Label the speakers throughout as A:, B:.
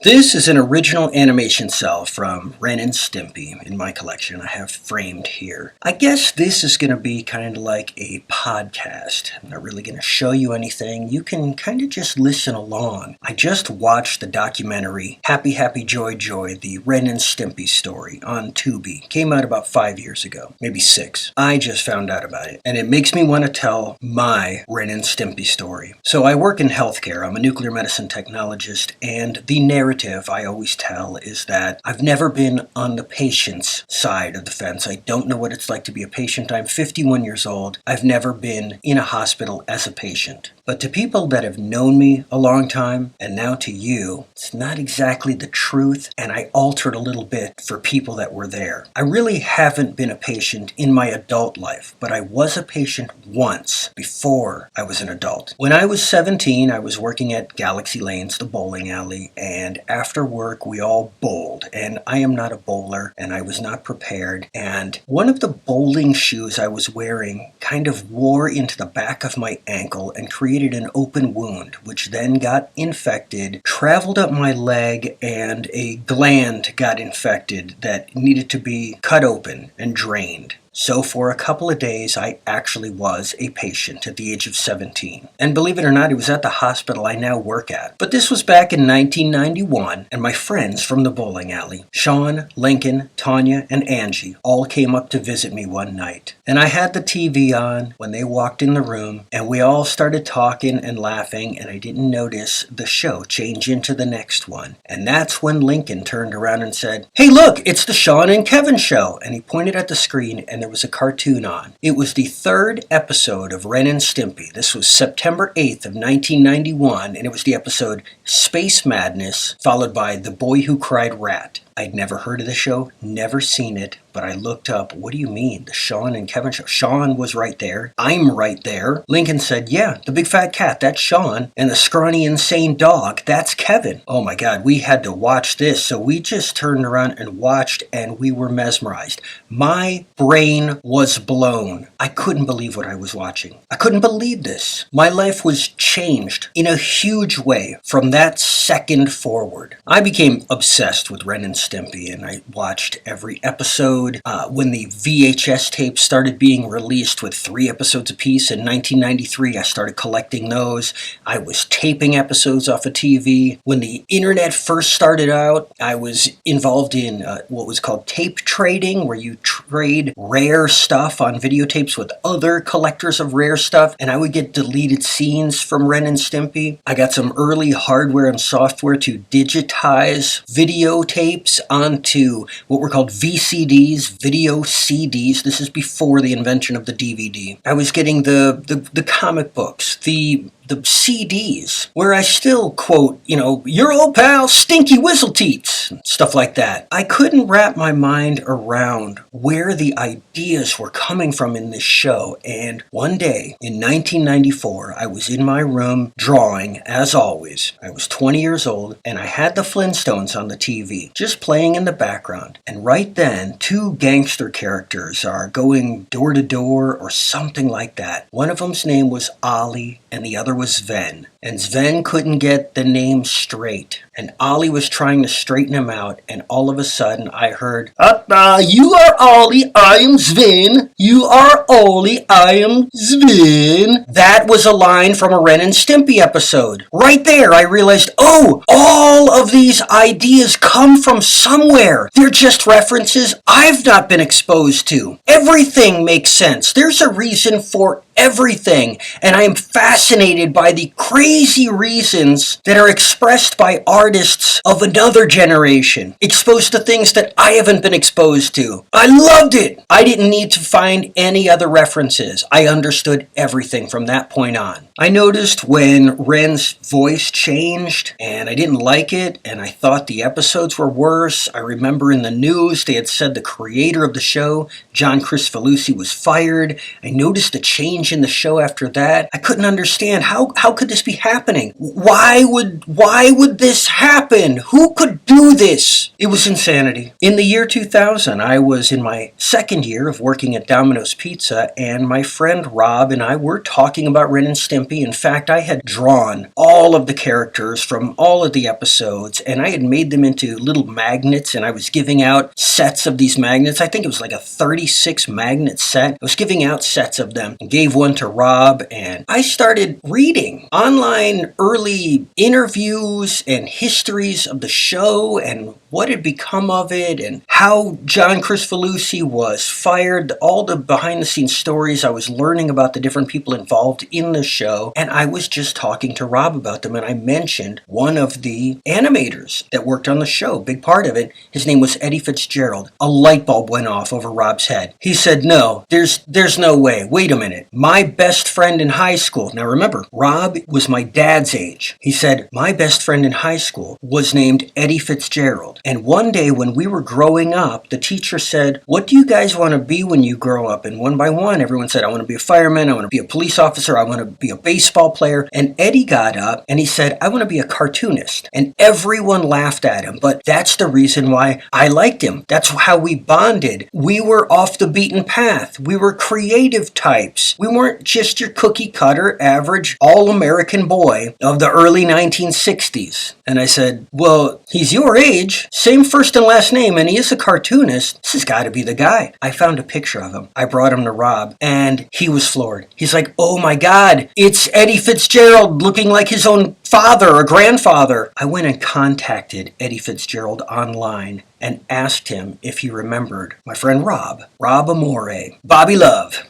A: This is an original animation cell from Ren and Stimpy in my collection I have framed here. I guess this is going to be kind of like a podcast. I'm not really going to show you anything. You can kind of just listen along. I just watched the documentary Happy Happy Joy Joy, the Ren and Stimpy story on Tubi. Came out about 5 years ago, maybe 6. I just found out about it, and it makes me want to tell my Ren and Stimpy story. So I work in healthcare. I'm a nuclear medicine technologist, and the narrative I always tell is that I've never been on the patient's side of the fence. I don't know what it's like to be a patient. I'm 51 years old. I've never been in a hospital as a patient. But to people that have known me a long time, and now to you, it's not exactly the truth, and I altered a little bit for people that were there. I really haven't been a patient in my adult life, but I was a patient once before I was an adult. When I was 17, I was working at Galaxy Lanes, the bowling alley, and after work we all bowled, and I am not a bowler, and I was not prepared, and one of the bowling shoes I was wearing kind of wore into the back of my ankle and created an open wound, which then got infected, traveled up my leg, and a gland got infected that needed to be cut open and drained. So for a couple of days, I actually was a patient at the age of 17. And believe it or not, it was at the hospital I now work at. But this was back in 1991, and my friends from the bowling alley, Sean, Lincoln, Tanya, and Angie, all came up to visit me one night. And I had the TV on when they walked in the room, and we all started talking and laughing, and I didn't notice the show change into the next one. And that's when Lincoln turned around and said, "Hey look, it's the Sean and Kevin show." And he pointed at the screen, and there was a cartoon on. It was the 3rd episode of Ren and Stimpy. This was September 8th of 1991, and it was the episode Space Madness, followed by The Boy Who Cried Rat. I'd never heard of the show, never seen it, but I looked up, what do you mean, the Sean and Kevin show? Sean was right there. I'm right there. Lincoln said, yeah, the big fat cat, that's Sean, and the scrawny insane dog, that's Kevin. Oh my God, we had to watch this, so we just turned around and watched, and we were mesmerized. My brain was blown. I couldn't believe what I was watching. I couldn't believe this. My life was changed in a huge way from that second forward. I became obsessed with Ren and Stimpy, and I watched every episode. When the VHS tapes started being released with 3 episodes apiece in 1993, I started collecting those. I was taping episodes off of TV. When the internet first started out, I was involved in what was called tape trading, where you trade rare stuff on videotapes with other collectors of rare stuff, and I would get deleted scenes from Ren and Stimpy. I got some early hardware and software to digitize videotapes onto what were called VCDs, video CDs. This is before the invention of the DVD. I was getting the comic books, the CDs, where I still quote, your old pal Stinky Whistleteats, and stuff like that. I couldn't wrap my mind around where the ideas were coming from in this show, and one day in 1994, I was in my room drawing, as always. I was 20 years old, and I had the Flintstones on the TV, just playing in the background, and right then, 2 gangster characters are going door to door or something like that. One of them's name was Ollie, and the other was Sven. And Sven couldn't get the name straight. And Ollie was trying to straighten him out, and all of a sudden I heard, you are Ollie, I am Sven. You are Ollie, I am Sven. That was a line from a Ren and Stimpy episode. Right there I realized, oh, all of these ideas come from somewhere. They're just references I've not been exposed to. Everything makes sense. There's a reason for everything, and I am fascinated by the crazy reasons that are expressed by artists of another generation, exposed to things that I haven't been exposed to. I loved it. I didn't need to find any other references. I understood everything from that point on. I noticed when Ren's voice changed, and I didn't like it, and I thought the episodes were worse. I remember in the news they had said the creator of the show, John Cristofalusi, was fired. I noticed a change in the show after that. I couldn't understand how could this be happening? Why would this happen? Who could do this? It was insanity. In the year 2000, I was in my 2nd year of working at Domino's Pizza, and my friend Rob and I were talking about Ren and Stimpy Stimpy. In fact, I had drawn all of the characters from all of the episodes, and I had made them into little magnets, and I was giving out sets of these magnets. I think it was like a 36 magnet set. I was giving out sets of them and gave one to Rob, and I started reading online early interviews and histories of the show and what had become of it and how John Kricfalusi was fired, all the behind-the-scenes stories. I was learning about the different people involved in the show, and I was just talking to Rob about them, and I mentioned one of the animators that worked on the show, big part of it. His name was Eddie Fitzgerald. A light bulb went off over Rob's head. He said, no, there's no way. Wait a minute. My best friend in high school, now remember, Rob was my dad's age. He said, my best friend in high school was named Eddie Fitzgerald. And one day when we were growing up, the teacher said, what do you guys want to be when you grow up? And one by one, everyone said, I want to be a fireman, I want to be a police officer, I want to be a baseball player. And Eddie got up and he said, I want to be a cartoonist. And everyone laughed at him, but that's the reason why I liked him. That's how we bonded. We were off the beaten path. We were creative types. We weren't just your cookie cutter, average, all-American boy of the early 1960s. And I said, well, he's your age, same first and last name, and he is a cartoonist. This has got to be the guy. I found a picture of him. I brought him to Rob, and he was floored. He's like, oh my God, it's Eddie Fitzgerald looking like his own father or grandfather. I went and contacted Eddie Fitzgerald online and asked him if he remembered my friend Rob Amore, Bobby Love.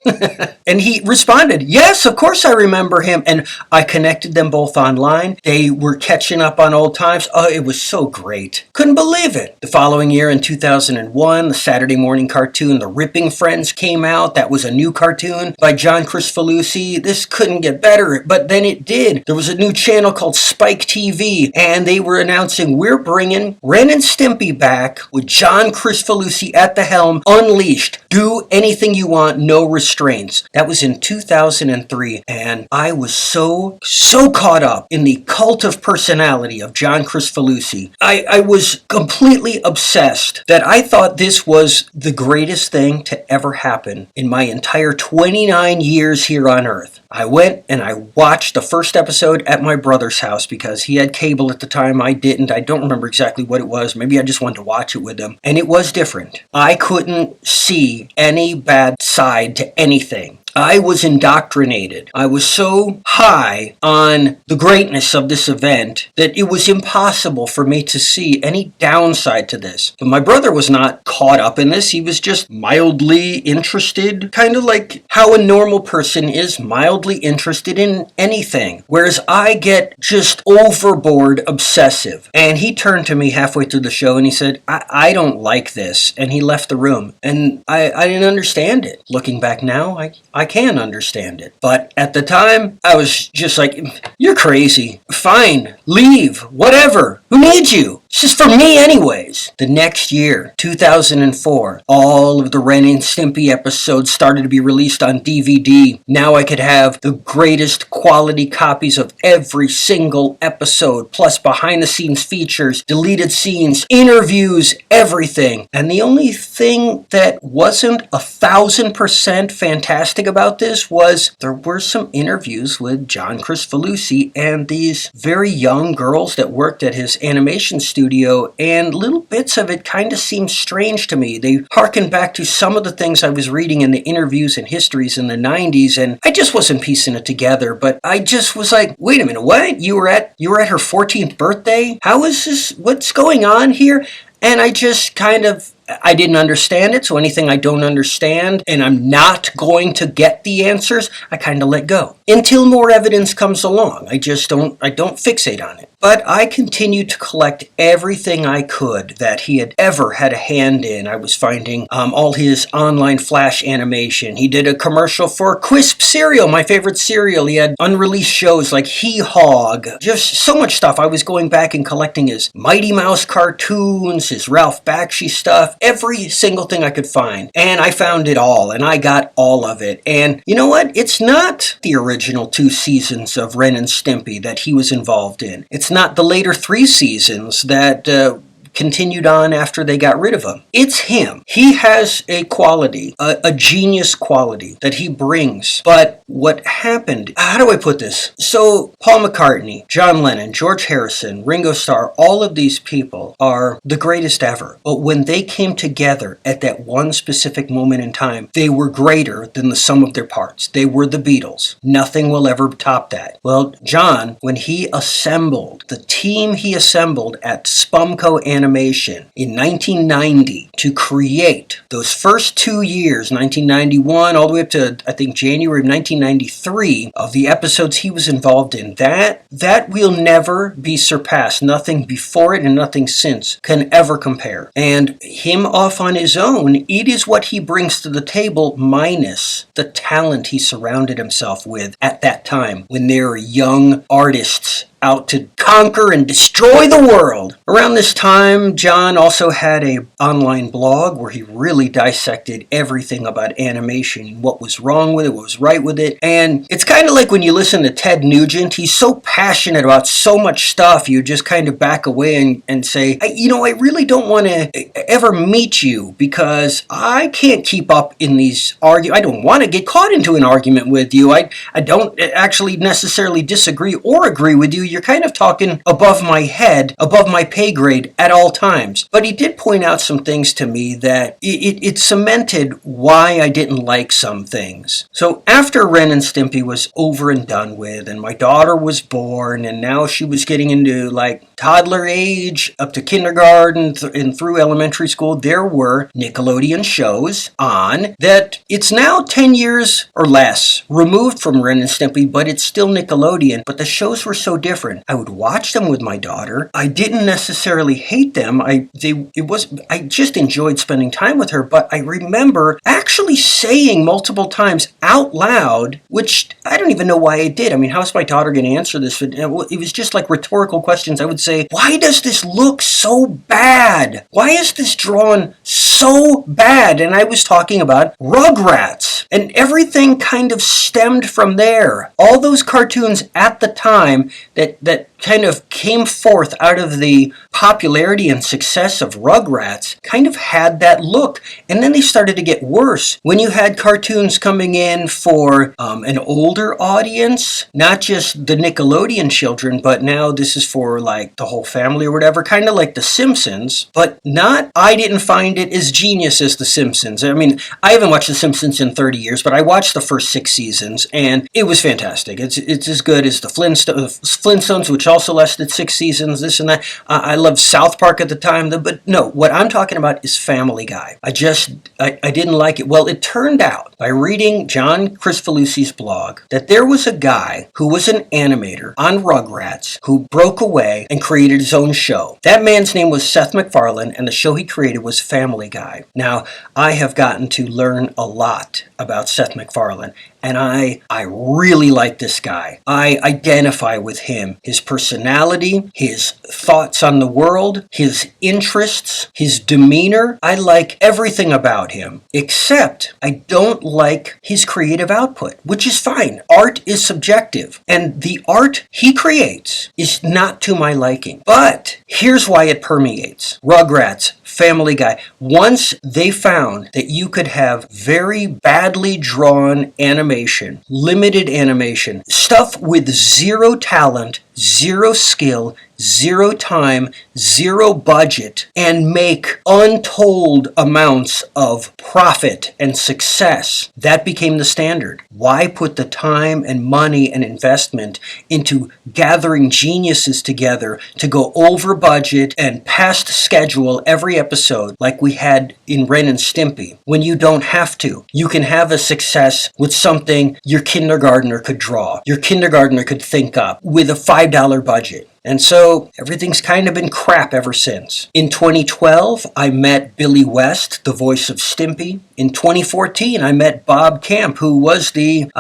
A: And he responded, yes, of course I remember him. And I connected them both online. They were catching up on old times. Oh, it was so great. Couldn't believe it. The following year in 2001, the Saturday morning cartoon, The Ripping Friends, came out. That was a new cartoon by John Kricfalusi. This couldn't get better, but then it did. There was a new channel called Spike TV, and they were announcing, we're bringing Ren and Stimpy back with John Kricfalusi at the helm, unleashed. Do anything you want, no restraints. That was in 2003, and I was so caught up in the cult of personality of John Kricfalusi. I was completely obsessed that I thought this was the greatest thing to ever happen in my entire 29 years here on Earth. I went and I watched the first episode at my brother's house because he had cable at the time. I didn't. I don't remember exactly what it was. Maybe I just wanted to watch it with him. And it was different. I couldn't see any bad side to anything. I was indoctrinated. I was so high on the greatness of this event that it was impossible for me to see any downside to this. But my brother was not caught up in this. He was just mildly interested, kind of like how a normal person is mildly interested in anything. Whereas I get just overboard obsessive. And he turned to me halfway through the show and he said, I don't like this. And he left the room. And I didn't understand it. Looking back now, I can understand it. But at the time, I was just like, you're crazy. Fine. Leave. Whatever. Who needs you? It's just for me anyways. The next year, 2004, all of the Ren and Stimpy episodes started to be released on DVD. Now I could have the greatest quality copies of every single episode, plus behind the scenes features, deleted scenes, interviews, everything. And the only thing that wasn't 1,000% fantastic about this was there were some interviews with John Kricfalusi and these very young girls that worked at his animation studio, and little bits of it kind of seemed strange to me. They harkened back to some of the things I was reading in the interviews and histories in the 90s, and I just wasn't piecing it together. But I just was like, wait a minute, what? You were at her 14th birthday? How is this? What's going on here? And I just I didn't understand it, so anything I don't understand and I'm not going to get the answers, I kind of let go. Until more evidence comes along. I don't fixate on it. But I continued to collect everything I could that he had ever had a hand in. I was finding all his online flash animation. He did a commercial for Quisp cereal, my favorite cereal. He had unreleased shows like He Hog, just so much stuff. I was going back and collecting his Mighty Mouse cartoons, his Ralph Bakshi stuff, every single thing I could find. And I found it all, and I got all of it. And you know what? It's not the original 2 seasons of Ren and Stimpy that he was involved in. It's not the later 3 seasons that continued on after they got rid of him. It's him. He has a quality, a genius quality that he brings. But what happened, how do I put this? So Paul McCartney, John Lennon, George Harrison, Ringo Starr, all of these people are the greatest ever. But when they came together at that one specific moment in time, they were greater than the sum of their parts. They were the Beatles. Nothing will ever top that. Well, John, when he assembled, the team he assembled at Spumco Animation in 1990 to create those first 2 years, 1991 all the way up to, I think, January of 1993, of the episodes he was involved in, that will never be surpassed. Nothing before it and nothing since can ever compare. And him off on his own, it is what he brings to the table minus the talent he surrounded himself with at that time when they were young artists out to conquer and destroy the world. Around this time, John also had an online blog where he really dissected everything about animation, what was wrong with it, what was right with it. And it's kind of like when you listen to Ted Nugent, he's so passionate about so much stuff, you just kind of back away and say, I really don't want to ever meet you because I can't keep up in these arguments. I don't want to get caught into an argument with you. I don't actually necessarily disagree or agree with you. You're kind of talking above my head, above my pay grade at all times. But he did point out some things to me that it cemented why I didn't like some things. So after Ren and Stimpy was over and done with, and my daughter was born, and now she was getting into like toddler age up to kindergarten and through elementary school, there were Nickelodeon shows on that it's now 10 years or less removed from Ren and Stimpy, but it's still Nickelodeon. But the shows were so different. I would watch them with my daughter. I didn't necessarily hate them. I just enjoyed spending time with her, but I remember actually saying multiple times out loud, which I don't even know why I did. I mean, how's my daughter going to answer this? It was just like rhetorical questions. I would say, why does this look so bad? Why is this drawn so bad? And I was talking about Rugrats. And everything kind of stemmed from there. All those cartoons at the time that kind of came forth out of the popularity and success of Rugrats kind of had that look. And then they started to get worse. When you had cartoons coming in for an older audience, not just the Nickelodeon children, but now this is for like the whole family or whatever, kind of like The Simpsons, but I didn't find it as genius as The Simpsons. I mean, I haven't watched The Simpsons in 30 years, but I watched the first 6 seasons and it was fantastic. It's as good as the Flintstones, which also lasted 6 seasons, this and that. I loved South Park at the time, but no, what I'm talking about is Family Guy. I didn't like it. Well, it turned out by reading John Cristofalusi's blog that there was a guy who was an animator on Rugrats who broke away and created his own show. That man's name was Seth MacFarlane, and the show he created was Family Guy. Now, I have gotten to learn a lot about Seth MacFarlane, and I really like this guy. I identify with him. His personality, his thoughts on the world, his interests, his demeanor. I like everything about him, except I don't like his creative output, which is fine. Art is subjective, and the art he creates is not to my liking. But here's why it permeates. Rugrats, Family Guy. Once they found that you could have very badly drawn animation, limited animation, stuff with zero talent, zero skill, zero time, zero budget, and make untold amounts of profit and success. That became the standard. Why put the time and money and investment into gathering geniuses together to go over budget and past schedule every episode like we had in Ren and Stimpy, when you don't have to? You can have a success with something your kindergartner could draw, your kindergartner could think up with a $5 budget. And so everything's kind of been crap ever since. In 2012, I met Billy West, the voice of Stimpy. In 2014, I met Bob Camp, who was the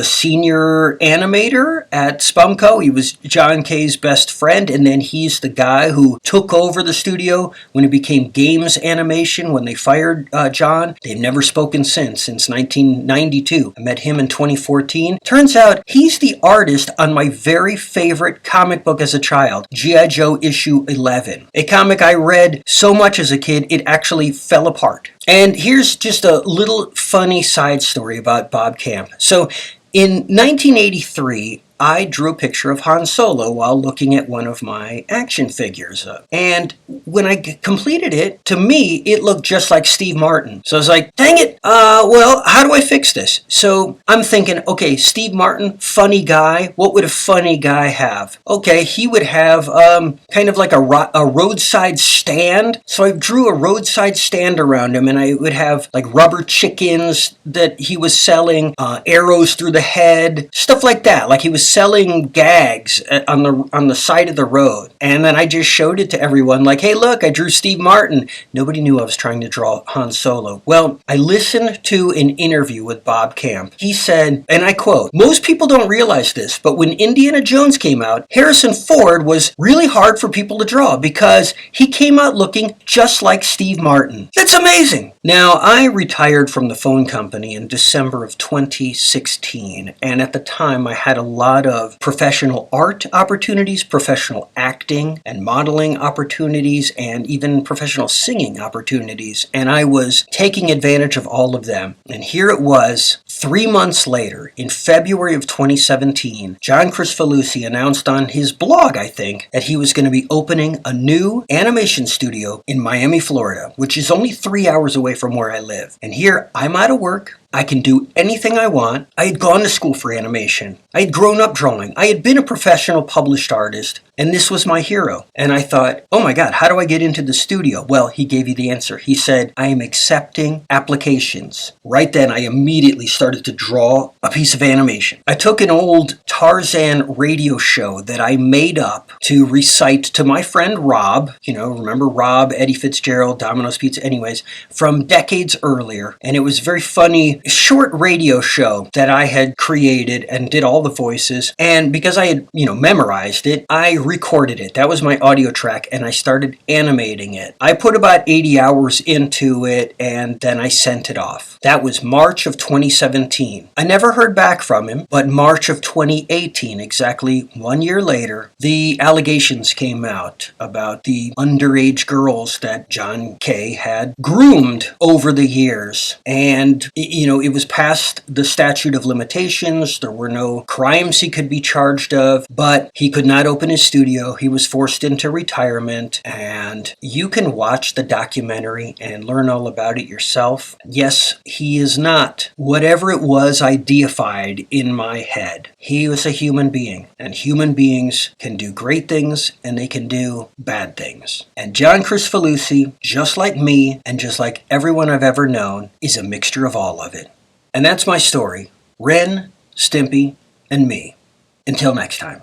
A: senior animator at Spumco. He was John Kay's best friend, and then he's the guy who took over the studio when it became Games Animation, when they fired John. They've never spoken since 1992. I met him in 2014. Turns out he's the artist on my very favorite comic book book as a child, G.I. Joe issue 11. A comic I read so much as a kid, it actually fell apart. And here's just a little funny side story about Bob Camp. So in 1983, I drew a picture of Han Solo while looking at one of my action figures. And when I completed it, to me, it looked just like Steve Martin. So I was like, dang it, well, how do I fix this? So I'm thinking, okay, Steve Martin, funny guy. What would a funny guy have? Okay, he would have kind of like a roadside stand. So I drew a roadside stand around him, and I would have like rubber chickens that he was selling, arrows through the head, stuff like that. Like he was selling gags on the side of the road. And then I just showed it to everyone like, hey, look, I drew Steve Martin. Nobody knew I was trying to draw Han Solo. Well, I listened to an interview with Bob Camp. He said, and I quote, "Most people don't realize this, but when Indiana Jones came out, Harrison Ford was really hard for people to draw because he came out looking just like Steve Martin." That's amazing. Now, I retired from the phone company in December of 2016, and at the time I had a lot of professional art opportunities, professional acting and modeling opportunities, and even professional singing opportunities, and I was taking advantage of all of them. And here it was, 3 months later, in February of 2017, John Kricfalusi announced on his blog, I think, that he was going to be opening a new animation studio in Miami, Florida, which is only 3 hours away from where I live. And here, I'm out of work. I can do anything I want. I had gone to school for animation. I had grown up drawing. I had been a professional published artist, and this was my hero. And I thought, oh my God, how do I get into the studio? Well, he gave you the answer. He said, I am accepting applications. Right then, I immediately started to draw a piece of animation. I took an old Tarzan radio show that I made up to recite to my friend Rob, remember Rob, Eddie Fitzgerald, Domino's Pizza, anyways, from decades earlier. And it was very funny, short radio show that I had created and did all the voices. And because I had, memorized it, I recorded it. That was my audio track, and I started animating it. I put about 80 hours into it, and then I sent it off. That was March of 2017. I never heard back from him, but March of 2018, exactly 1 year later, the allegations came out about the underage girls that John K. had groomed over the years. And, it was past the statute of limitations. There were no crimes he could be charged of, but he could not open his studio. He was forced into retirement, and you can watch the documentary and learn all about it yourself. Yes, he is not whatever it was I deified in my head. He was a human being, and human beings can do great things and they can do bad things. And John Kricfalusi, just like me and just like everyone I've ever known, is a mixture of all of it. And that's my story. Ren, Stimpy, and me. Until next time.